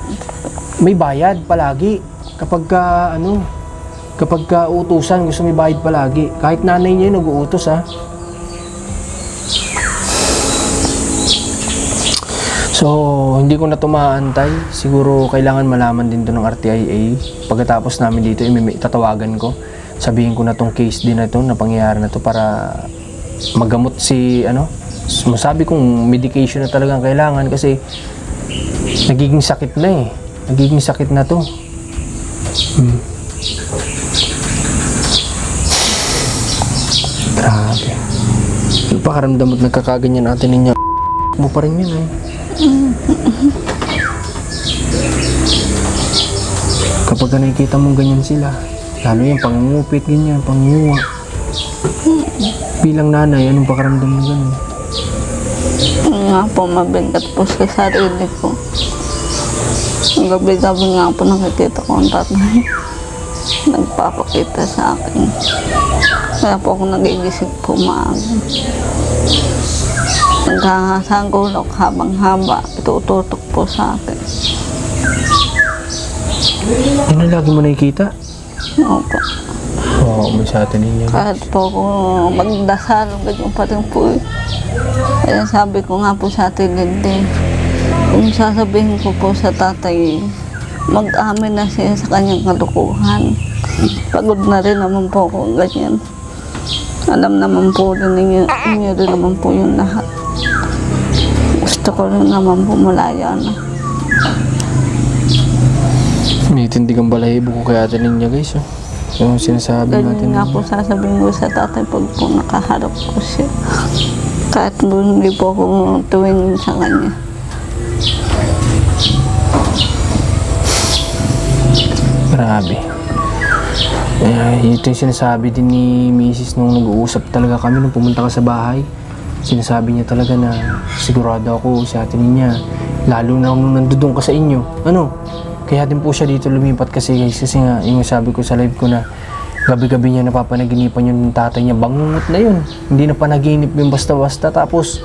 may bayad palagi. Kapag ka utusan, gusto may bayad palagi. Kahit nanay niya yung nag-uutos ha. So, hindi ko na tumaantay. Siguro kailangan malaman din to ng RTIA. Pagkatapos namin dito, tatawagan ko. Sabihin ko na tong case din na to, na pangyayari na to para magamot si, masabi kong medication na talagang kailangan kasi nagiging sakit na Nagiging sakit na to. Grabe. Yung pakaramdam mo't nagkakaganyan natin ninyo. Mo pa rin yun eh. Kapag nakikita mong ganyan sila, lalo yung pangungupit, ganyan, pangunguha. Bilang nanay, anong pakaramdam mo ganyan? Yun nga po, mabigat po sa sarili ko. Ang gabi-gabi nga po nakikita ko ang tatay. Nagpapakita sa akin. Kaya po ako nagigising po maaga. Nagkakasagulok habang haba, itututok po sa akin. Ano lagi mo nakikita? Opo. Oo, may sa atin ninyo. Kahit po ako magdasal, ganyan pa rin po eh. Kaya sabi ko nga po sa atin din, kung sasabihin ko po sa tatay, mag-amin na siya sa kanyang kalukuhan. Pagod na rin naman po ako ganyan. Alam naman po rin inyo rin naman po yung lahat. Gusto ko rin naman po malaya na. May tindigang balahibo ko kaya atin ninyo guys. Oh. Yung sinasabi natin. Ganyan nga po sasabihin ko sa tatay pag po nakaharap ko siya. Kahit po hindi po ako tuwingin sa kanya. Grabe. Ito yung sinasabi din ni Mrs. nung nag-uusap talaga kami nung pumunta ka sa bahay. Sinasabi niya talaga na sigurado ako sa atin niya. Lalo na nung nandudong ka sa inyo. Ano? Kaya din po siya dito lumipat kasi guys. Kasi nga, yung sabi ko sa live ko na gabi-gabi niya napapanaginipan yung tatay niya. Bangungot na yun. Hindi na panaginip yung basta-basta. Tapos,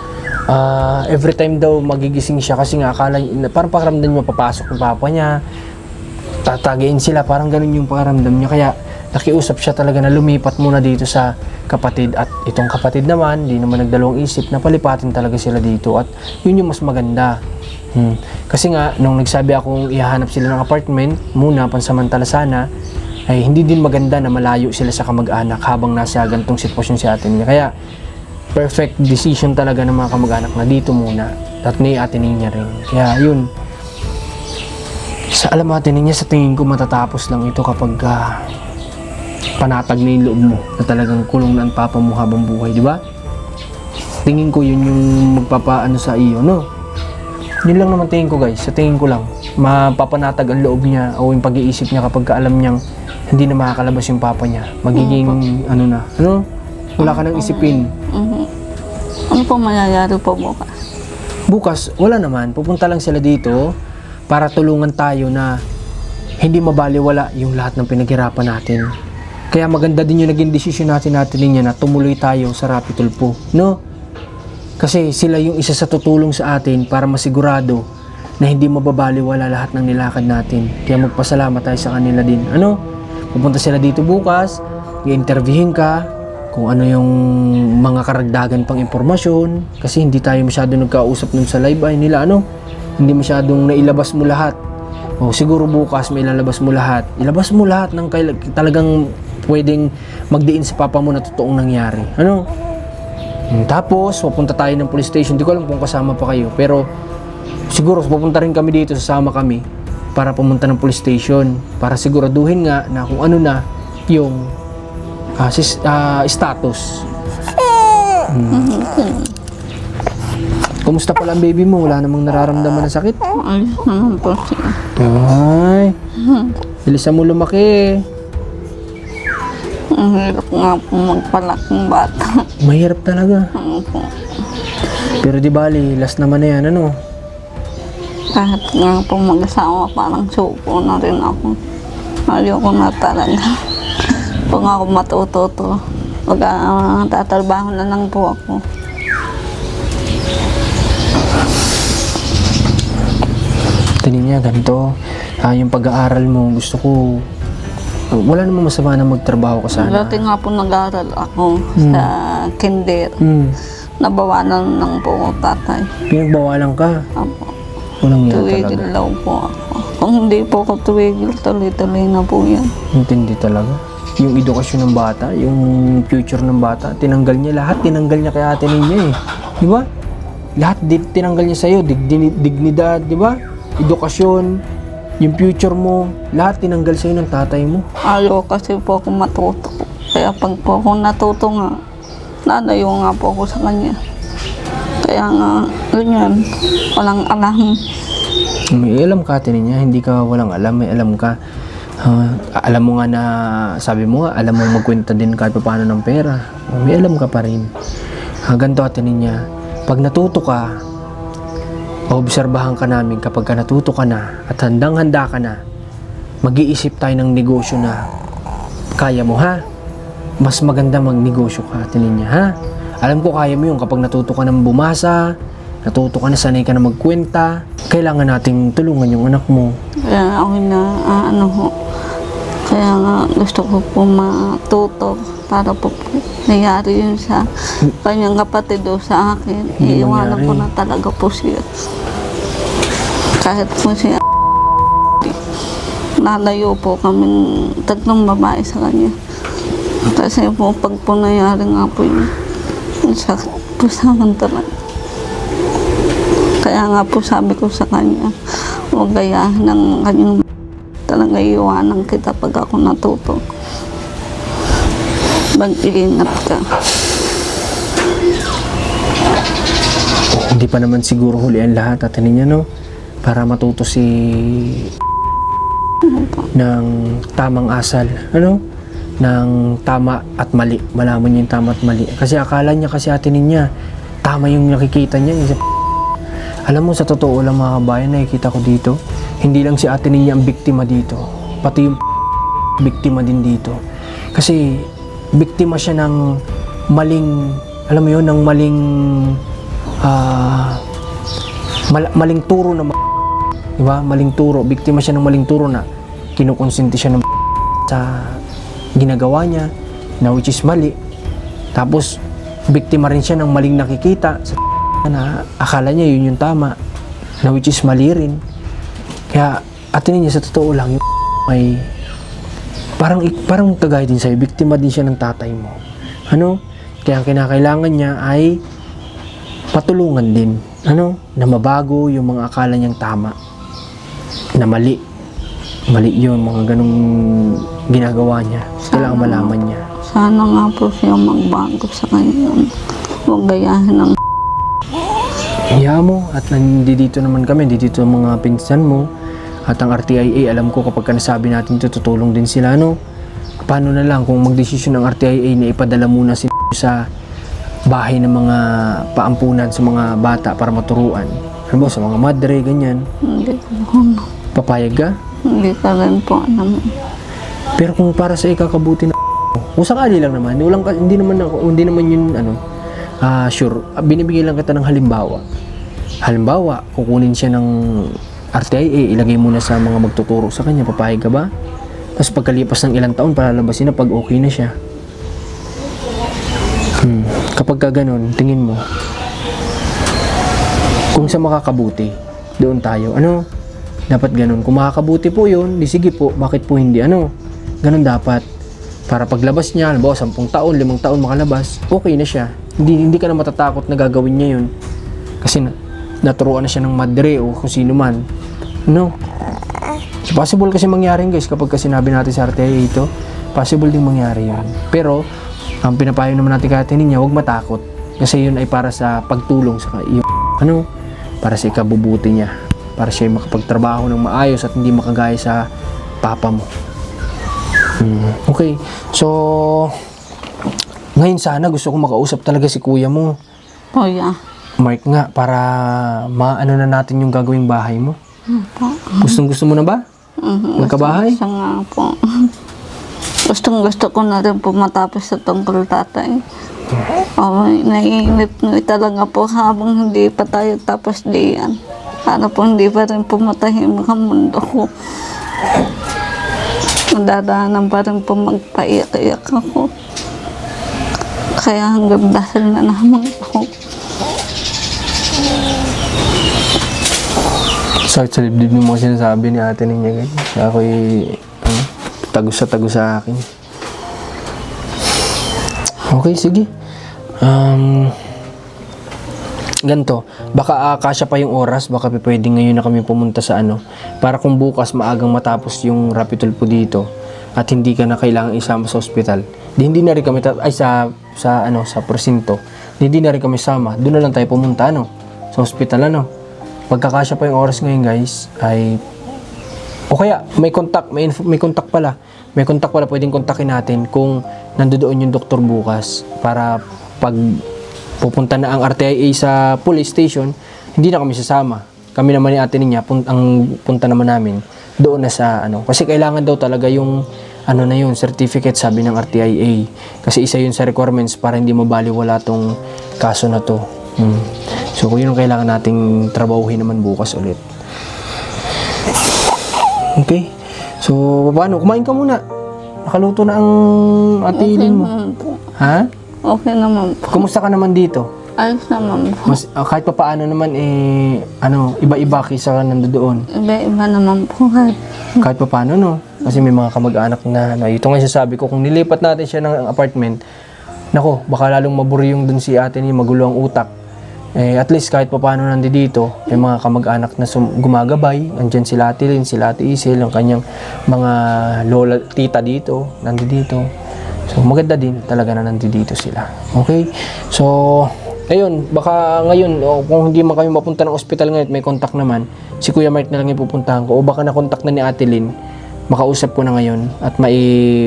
every time daw magigising siya kasi nga akala parang pakaramdam niya papasok ng papa niya. Tatagayin sila. Parang ganun yung pakaramdam niya. Kaya, nakiusap siya talaga na lumipat muna dito sa kapatid. At itong kapatid naman, di naman nagdalawang isip na palipatin talaga sila dito. At yun yung mas maganda. Kasi nga, nung nagsabi akong ihahanap sila ng apartment, muna, pansamantala sana, ay hindi din maganda na malayo sila sa kamag-anak habang nasa gantong sitwasyon si ate niya. Kaya, perfect decision talaga ng mga kamag-anak na dito muna. At ni ate niya rin. Kaya, yun. Sa alam ate niya, sa tingin ko matatapos lang ito kapag panatag na yung loob mo na talagang kulong na ang papa mo habang buhay, di ba? Tingin ko yun yung magpapaano sa iyo, no? Yun lang naman tingin ko guys, sa tingin ko lang mapapanatag ang loob niya o yung pag-iisip niya kapag alam niyang hindi na makakalabas yung papa niya. Magiging wala ka nang isipin. Ano po mangyayari po bukas? Bukas, wala naman. Pupunta lang sila dito para tulungan tayo na hindi mabaliwala yung lahat ng pinaghirapan natin. Kaya maganda din yung naging desisyon natin niya na tumuloy tayo sa Rapi Tulfo, no? Kasi sila yung isa sa tutulong sa atin para masigurado na hindi mababaliwala lahat ng nilakad natin. Kaya magpasalamat tayo sa kanila din. Ano? Pupunta sila dito bukas, i-interviewin ka kung ano yung mga karagdagan pang impormasyon. Kasi hindi tayo masyado nagkausap nun sa live ay nila. Ano? Hindi masyadong nailabas mo lahat. O siguro bukas may ilalabas mo lahat. Ilabas mo lahat ng talagang pwedeng magdiin sa papa mo na totoong nangyari. Ano? Tapos, pupunta tayo ng police station. Hindi ko alam kung kasama pa kayo. Pero, siguro, pupunta rin kami dito. Sasama kami para pumunta ng police station. Para siguraduhin nga na kung ano na yung status. Kumusta pala ang baby mo? Wala namang nararamdaman na sakit? Ayos naman po siya. Ay, bilisan mo lumaki. Ang hirap nga po magpalaking bata. Mahirap talaga. Ano po? Pero di bali, last naman na yan, ano? Kahit nga po mag-asawa, parang suko na rin ako. Ayoko na talaga. Kung ako matututo, tatrabaho na lang po ako. Tanin niya, ganito. Yung pag-aaral mo, gusto ko, wala namang masama na magtrabaho ka sana. Dati nga po nag-aaral ako sa kinder. Nabawalan lang po ako tatay. Pinagbawalan ka? Apo. Walang yan Tuwigil talaga. daw po ako. Kung hindi po ako tuwigil, tuloy-tuloy na po yan. Intindi talaga. Yung edukasyon ng bata, yung future ng bata, tinanggal niya lahat. Tinanggal niya kay ate niya eh. Di ba? Lahat tinanggal niya sa'yo. Dignidad, di ba? Edukasyon, yung future mo, lahat tinanggal sa'yo ng tatay mo. Ayaw kasi po ako matuto. Kaya pag po ako natuto nga, Nalayo nga po ako sa kanya. Kaya nga, ganyan, walang alam. May alam ka, Ate Ninya, hindi ka walang alam, may alam ka. Alam mo nga na, sabi mo nga, alam mo magkwenta din kahit paano ng pera. May alam ka pa rin. Ganito, Ate Ninya, pag natuto ka, obserbahan ka namin kapag ka natuto ka na at handang-handa ka na, mag-iisip tayo ng negosyo na kaya mo, ha? Mas maganda magnegosyo ka, Ate Ninya, ha? Alam ko kaya mo yun kapag natuto ka ng bumasa, natuto ka na, sanay ka na magkwenta, kailangan nating tulungan yung anak mo. Kaya ako na, kaya nga gusto ko po matuto para po nangyari yun sa kanyang kapatid o sa akin. Hindi Iiwanan ko mangyari. na talaga po siya. Kahit po siya, nalayo po kaming tatlong babae sa kanya. Kasi po pag po nangyari nga po yun, sakit po sa akin talaga. Kaya nga po sabi ko sa kanya, huwag gayahin ng kanyang talaga, iiwanan kita pag ako natuto. Mag-iingat ka. Hindi pa naman siguro huli ang lahat, Ate Ninya, no? Para matuto si ng tamang asal, ano? Ng tama at mali. Malaman niya yung tama at mali. Kasi akala niya kasi, Ate Ninya, tama yung nakikita niya. Alam mo, sa totoo lang mga kabayan, nakikita ko dito, hindi lang si Ate Ninya ang biktima dito. Pati yung biktima din dito. Kasi biktima siya ng maling, alam mo yun, ng maling maling turo na diba? Maling turo. Biktima siya ng maling turo na kinukonsinti siya ng sa ginagawa niya na which is mali. Tapos biktima rin siya ng maling nakikita sa na akala niya yun yung tama na which is mali rin. Kaya Ate Ninya, sa totoo lang yung ay parang kagaya din sa'yo, biktima din siya ng tatay mo. Ano? Kaya ang kinakailangan niya ay patulungan din, ano? Na mabago yung mga akala niyang tama na mali yun, mga ganong ginagawa niya. Kailangan malaman niya. Sana nga po siya magbago sa kanya. Huwag gayahin ng Iya mo, at nandito naman kami, dito ang mga pinsan mo at ang RTIA. Alam ko kapag ka nasabi natin ito, tutulong din sila, no? Paano na lang kung magdesisyon ng RTIA na ipadala muna si sa bahay ng mga paampunan sa mga bata para maturuan, ano ba, sa mga madre, ganyan. hindi ko Papayag ka? hindi ka rin po naman. Pero kung para sa ikakabuti na kung sakali lang naman, hindi naman yun sure. Binibigyan lang kita ng halimbawa. Halimbawa, kukunin siya ng RTIA, ilagay muna sa mga magtuturo sa kanya, papayag ka ba? Tapos pagkalipas ng ilang taon, palalabasin na pag okay na siya. Kapag ka ganun, tingin mo, kung sa makakabuti, doon tayo. Ano? Dapat ganun. Kung makakabuti po yun, di sige po, bakit po hindi? Ano? Ganun dapat. Para paglabas niya, halimbawa 10 taon, 5 taon makalabas, okay na siya. Hindi ka na matatakot na gagawin niya yun. Kasi naturuan na siya ng madre o kung sino man. No? So, possible kasi mangyari guys kapag kasi sinabi natin sa RTIA ito, possible din mangyari yun. Pero, ang pinapayo naman natin kay Ate Ninya, huwag matakot. Kasi yun ay para sa pagtulong sa iyo. Ano? Para sa ikabubuti niya. Para siya ay makapagtrabaho ng maayos at hindi makagaya sa papa mo. Okay. So, ngayon sana gusto ko makausap talaga si kuya mo. Po, yeah. Mark nga, para maano na natin yung gagawing bahay mo. Gusto mo na ba? Magkabahay? Gusto nga po. Gusto ko na rin po matapos sa tungkol tatay. Naiinip talaga po habang hindi pa tayo tapos diyan. Para po hindi pa rin pumatahimik ang mundo ko. Nadadaanan pa rin po magpaiyak-iyak ako. Kaya hanggang dasal na naman ako. Sakit sa dibdib mo kasi sinasabi ni Ate Ninya. Ako'y tagos sa akin. Okay, sige. Ganto, baka kasya pa yung oras, baka pwede ngayon na kami pumunta sa para kung bukas maagang matapos yung rapid po dito at hindi ka na kailangang isama sa ospital. Hindi na rin kami sa sa presinto, hindi na rin kami sama. Doon na lang tayo pumunta sa ospital Pagkakasya pa yung oras ngayon guys ay o kaya may contact pala. May contact pala pwedeng kontakin natin kung nandoon yung doktor bukas para pag pupunta na ang RTIA sa police station, hindi na kami sasama. Kami naman ni Ate Ninya, ang punta naman namin doon na sa kasi kailangan daw talaga yung yung certificate sabi ng RTIA. Kasi isa yun sa requirements para hindi mabaliwala tong kaso na to. So kung yun ang kailangan nating trabahuhin naman bukas ulit. Okay. So paano? Kumain ka muna. Nakaluto na ang atilin mo. naman po. Ha? Okay naman po. Kumusta ka naman dito? Ayos naman po. Kahit pa paano naman iba-iba kaysa ka nandoon. Iba-iba naman po. Kahit pa paano kasi may mga kamag-anak na ito nga sabi ko, kung nilipat natin siya ng apartment, nako, baka lalong maburi yung dun si ate ni magulo ang utak. At least kahit pa paano nandito, may mga kamag-anak na gumagabay. Andyan sila Ate Lynn, sila Ate Isel, ang kanyang mga lola, tita dito, nandito. So maganda din talaga na nandito sila. Okay? So, ayun, baka ngayon, kung hindi man kami mapunta ng ospital ngayon, may contact naman, si Kuya Mark na lang ipupuntahan ko. O baka na-contact na ni Ate Lynn, makausap ko na ngayon at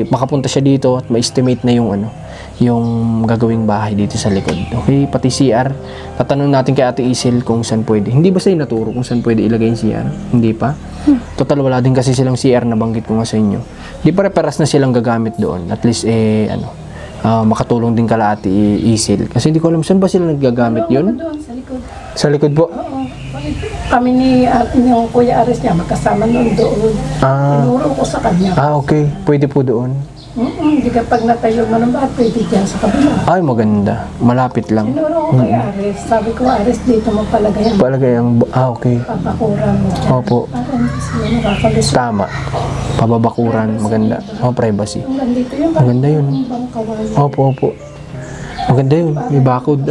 makapunta siya dito at ma-estimate na yung gagawing bahay dito sa likod. Okay, pati CR. Tatanong natin kay Ate Isel kung saan pwede. Hindi ba sa'yo naturo kung saan pwede ilagay yung CR? Hindi pa? Total, wala din kasi silang CR na banggit ko nga sa inyo. Di pare-paras na silang gagamit doon. At least, makatulong din kala Ate Isel. Kasi hindi ko alam saan ba sila nagagamit yun? Doon sa likod. Sa likod po? Oo. Kami ni yung Kuya Aris niya, magkasama noon doon. Tinuro ko sa kanya. Okay. Pwede po doon. Hindi ka pag natayo mo ng bahat, pwede dyan sa kabila. Ay, maganda. Malapit lang. Tinuro ko kay Aris. Sabi ko, Aris, dito mo palagay ang Palagay ang... okay. papakuran mo. Opo. Para hindi sila nakakalusot. Tama. Pababakuran. Maganda. Privacy. Yung nandito yung Maganda yun. bangkawan. Opo. Maganda yun. May bakod.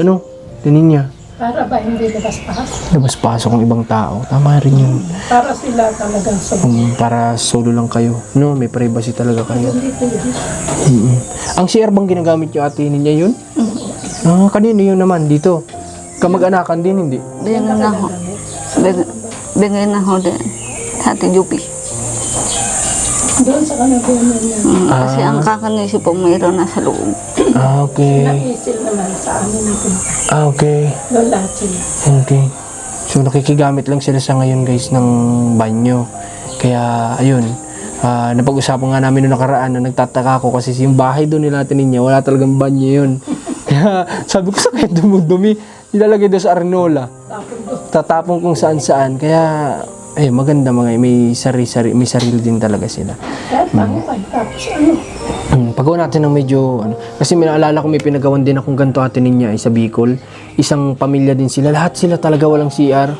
Tinin niya. Para ba hindi labas-pas? Labas pasok ng ibang tao. Tama rin yun. Para sila talagang sabi. Para solo lang kayo. May privacy talaga kayo. Dito yun. Ang CR bang ginagamit yung ate niya yun? Kanino yun naman dito? Kamag-anakan din, hindi? Bigyan na ho. Bigyan na ho din. Sa Ate Jupi. Doon sa kanabunan niya. Kasi ang kakanisi po mayroon na sa loob. Okay. Naisil naman sa amin na pinaka. Okay. Doon lahat sila. Okay. So nakikigamit lang sila sa ngayon guys ng banyo. Kaya ayun, napag-usapan nga namin noong nakaraan na nagtataka ako kasi yung bahay doon nila natin niya, wala talagang banyo yun. Kaya sabi ko sa kaya dumudumi, nilalagay doon sa Arnola. Tatapon kung saan-saan. Kaya maganda may sarili din talaga sila. Kahit bago kayo. Tapos Pagawa natin ng medyo kasi may naalala ko may pinagawan din akong ganito Ate Ninya sa Bicol. Isang pamilya din sila. Lahat sila talaga walang CR.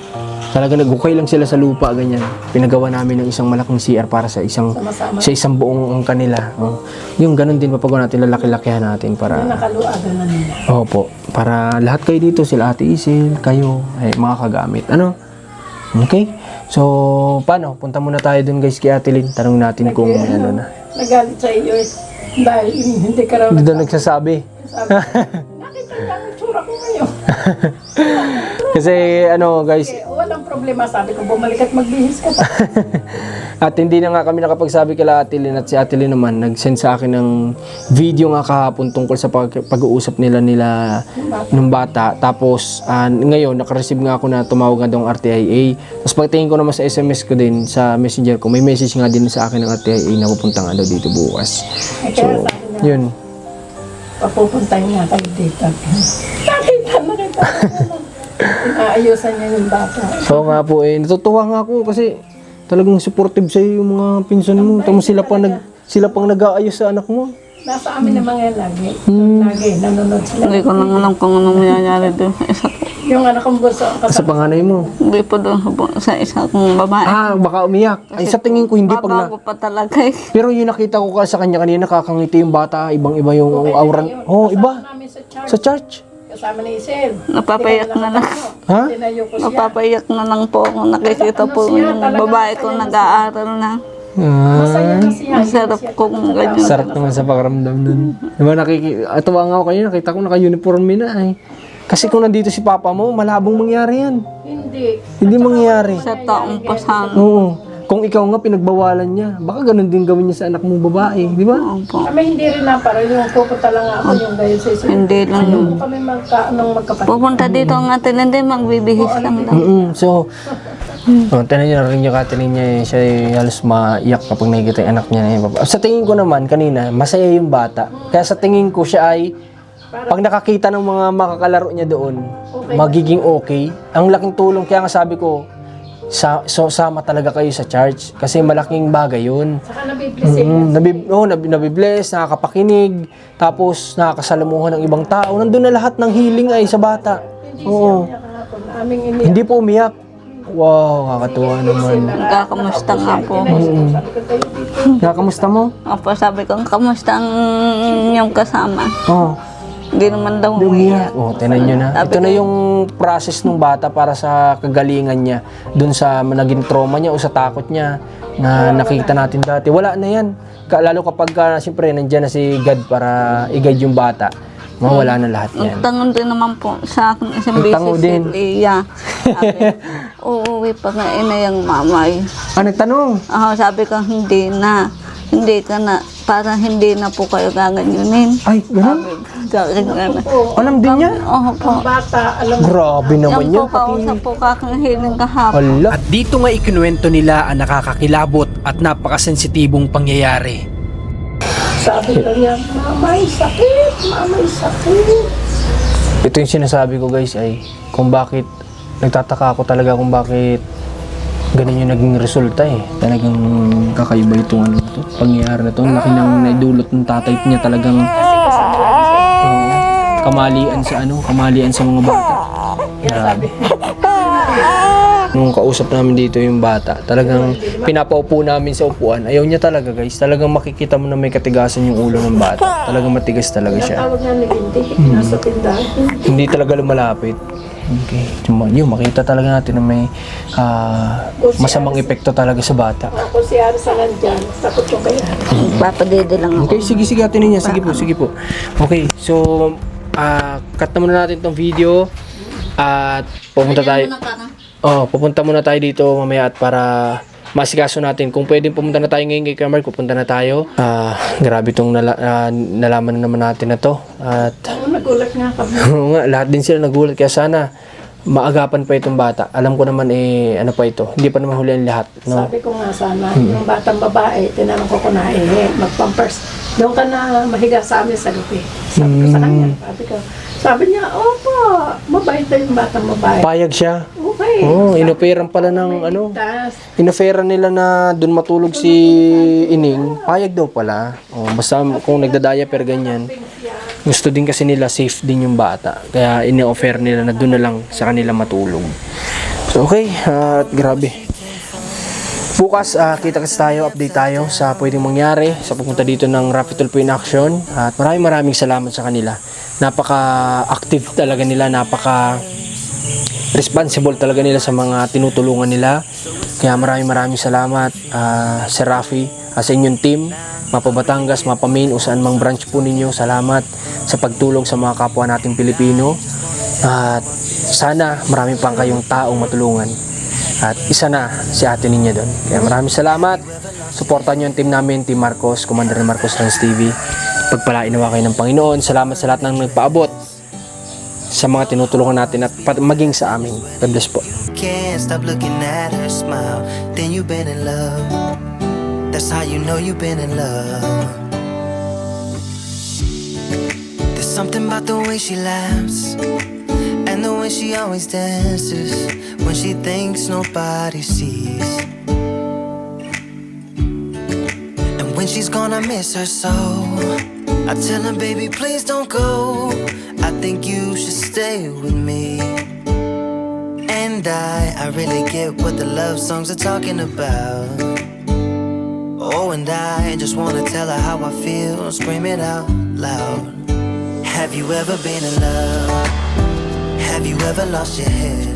Talaga nagukay lang sila sa lupa ganyan. Pinagawa namin ng isang malaking CR para sa isang buong kanila. Yung ganun din papagawa natin, lalaki-lakihan natin para nakaluagan na nila. Opo, para lahat kayo dito sila Ate Isel, kayo makakagamit. Okay? So, paano? Punta muna tayo dun guys kay Ate Lynn. Tanong natin kung na. Nagalit sa iyo dahil hindi ka raw Hindi daw nagsasabi. sabi. Nakita niya ang itsura ko ngayon. Kasi guys, Walang problema, sabi ko, bumalik at magbihis ka pa. at hindi na nga kami nakapagsabi kay Ate Lynn at si Ate Lynn naman nag-send sa akin ng video nga kahapon tungkol sa pag-uusap nila nung bata. Tapos ngayon naka-receive nga ako na tumawag nga daw ng RTIA. Tapos pagtingin ko naman sa SMS ko din sa Messenger ko, may message nga din sa akin ng RTIA na pupunta nga daw dito bukas. So, yun. Papupuntahin nga tayo dito. Nakita na. Inaayusan niya yung bata. So nga po natutuwa nga ako kasi talagang supportive sa'yo yung mga pinsan mo. Tapos sila pang nag-aayos sa anak mo. Nasa amin naman yan lagi. Lagi, nanonood sila. Hindi ko lang alam kung anong nangyayari doon sa isa ko. Yung anak kong bunso, Sa panganay mo. Hindi po doon sa isa kong babae. Baka umiyak. Ay, sa tingin ko hindi pag na... Babago pa talaga eh. Pero yung nakita ko sa kanya kanina, nakakangiti yung bata, ibang-iba yung auran. Iba. namin sa church. Sa church. Kasama ni Isel. Napapayak na lang. Ha? Tinayo ko siya. Napapayak na lang po kung nakikita po yung babae ko nag-aaral na. Masaya kasi yan. Masarap kung ganyan. Sarap naman sa pakiramdam nun. Diba, atuwa nga ako kayo, nakita ko naka-uniforme na eh. Kasi kung nandito si papa mo, malabong mangyari yan. Hindi. Hindi mangyayari. Sa taong pasan. Oo. Kung ikaw nga pinagbawalan niya, baka ganun din gawin niya sa anak mong babae, di ba? Opo. Kami hindi rin na para yung pupunta lang ako yung gayon sa isa. Hindi lang. Yung kami magkapatid. Pupunta dito ang atin, hindi magbibihis lang daw. So, tinan niyo na rin yung katinin niya eh. Siya halos maiyak kapag nakikita yung anak niya. Sa tingin ko naman, kanina, masaya yung bata. Kaya sa tingin ko siya ay, pag nakakita ng mga makakalaro niya doon, magiging okay. Ang laking tulong, kaya nga sabi ko, sama talaga kayo sa church. Kasi malaking bagay yun. Saka nabibless Nabibless, nakakapakinig, tapos nakakasalamuhan ng ibang tao. Nandun na lahat ng healing ay sa bata. Oo. aming iniyak. Hindi po umiyak. Wow, kakatuwa naman. Nagkakamusta nga po. Sabi ko tayo dito. Kakamusta mo? Opo, sabi ko, kamusta ang inyong kasama? Oo. Hindi naman daw Hindi umiyak. umiyak. Oh, tinan nyo na. Ito na yung process ng bata para sa kagalingan niya. Doon sa naging trauma niya o sa takot niya na nakita natin dati. Wala na yan. Lalo kapag siyempre nandiyan na si God para i-guide yung bata. Mawala na lahat yan. Nagtangon din naman po sa akin isang Nagtango beses din. si Leah. Sabi, uuwi pa nga inayang mamay. Nagtanong. Sabi ko, hindi na. Hindi ka na. Para hindi na po kayo gaganyunin. Ay, gano'n? Gaganyan. Alam din niya? Oo po. Ang bata, alam mo, Grabe naman Yan yan. po, kausap po kakahiling kahapon. Hala. At dito nga ikinuwento nila ang nakakakilabot at napakasensitibong pangyayari. sabi ko niya, mamay sakit, mamay sakit. Ito yung sinasabi ko guys ay kung bakit nagtataka ako talaga kung bakit ganun yung naging resulta eh. Talagang kakaiba itong ano to, pangyayari na to. Ang laki ng naidulot ng tatay niya talagang kamalian sa mga bata. Grabe. Nung kausap namin dito yung bata, talagang pinapaupo namin sa upuan. Ayaw niya talaga guys. Talagang makikita mo na may katigasan yung ulo ng bata. Talagang matigas talaga siya. Tawag niya ni Binti, nasa tindahan. Hindi talaga lumalapit. Okay. Yun, makita talaga natin na may masamang epekto talaga sa bata. Ako si Arsa nandyan, takot yung kaya. Papadede lang ako. Okay, sige, atin niya. Sige po. Okay, so, cut na muna natin tong video. At pupunta tayo. Pupunta muna tayo dito mamaya at para masikaso natin. Kung pwedeng pumunta na tayo ngayon kay Kamar, pupunta na tayo. Grabe itong nalaman na naman natin na to. At Nagulat nga kami. oo nga, lahat din sila nagulat. Kaya sana maagapan pa itong bata. Alam ko naman ano pa ito. Hindi pa naman huli ang lahat. No? Sabi ko nga sana, yung batang babae, tinanong ko kung magpampers. Doon ka na mahiga sa amin sa gabi. Sabi ko sa kanya, sabi niya, opo, mabait na yung batang babae. Payag siya. Okay. Inoperan pala ng Inoferan nila na doon matulog si Ining. Payag daw pala. Basta kung nagdadiaper ganyan. Gusto din kasi nila safe din yung bata. Kaya ino-offer nila na doon na lang sa kanila matulog. So okay, at grabe. Bukas, kita kasi tayo, update tayo sa pwedeng mangyari sa pupunta dito ng Rafi Tulfo in Action. At maraming salamat sa kanila. Napaka-active talaga nila, responsible talaga nila sa mga tinutulungan nila. Kaya maraming salamat Sir Rafi, sa inyong team, Mapa Batangas, Mapa Main, o saan mang branch po ninyo. Salamat sa pagtulong sa mga kapwa nating Pilipino. At sana marami pang kayong taong matulungan. At isa na si ate ninyo doon. Kaya maraming salamat. Suportahan nyo yung team namin, Team Marcos, Commander Marcos Rans TV. Pagpalain nawa kayo ng Panginoon. Salamat sa lahat ng nagpaabot sa mga tinutulungan natin at maging sa amin. God bless po. Can't stop looking at her smile. Then you've been in love. That's how you know you've been in love. There's something about the way she laughs, and the way she always dances when she thinks nobody sees. And when she's gone, I miss her so. I tell her, baby, please don't go. I think you should stay with me. And I really get what the love songs are talking about. Oh, and I just wanna tell her how I feel, scream it out loud. Have you ever been in love? Have you ever lost your head?